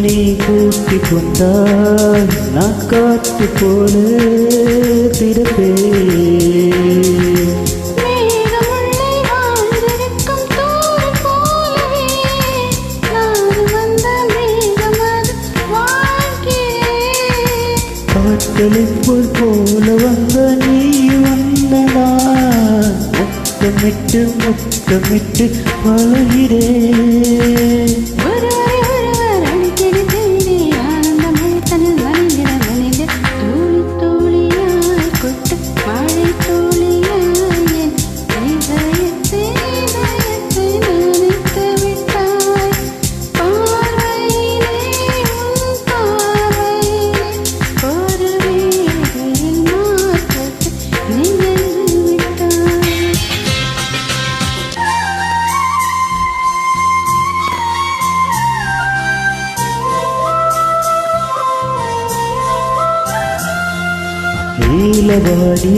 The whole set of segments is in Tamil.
நீ கூட்டி கொண்டால் நான் காத்து போல திறப்பேன். காற்றலைப்போல் போல வந்த நீ வந்தனால் முத்தமிட்டு முத்தமிட்டு பழகிறேன். நீலவாடி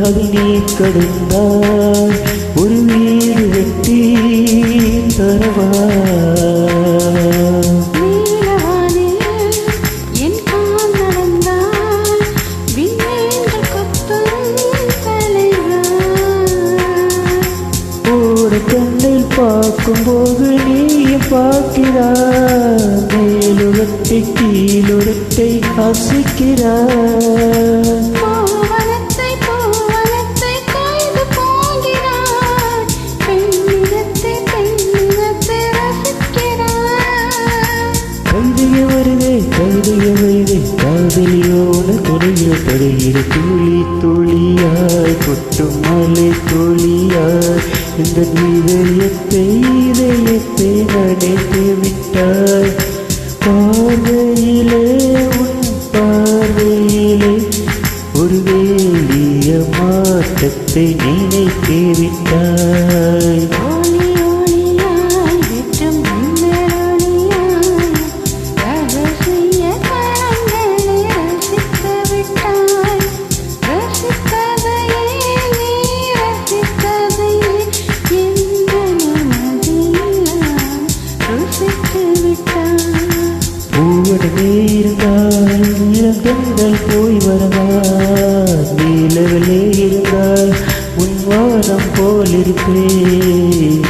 அது நீ கடந்தால் ஒரு வீடு வெட்டி தரவா. ஒரு கண்ணில் பார்க்கும்போது நீயும் பார்க்கிறாய், மேலுரட்டை கீழுரட்டை அசைக்கிறாய். கவிதைய வருதே காதலியோன கொடையில தடையில துளி துளியாய் கொட்டும் மலை துளியாய் இந்த இதயத்தை நனைத்து விட்டாய். பார்வையிலே உன் பார்வையிலே ஒரு வேலிய மாற்றத்தை நினைத்து விட்டாய். பூவடமே இருந்தால் நீலங்கள் போய் வரவா, நீலவிலே இருந்தால் முன்வானம் போல் இருப்பேன்.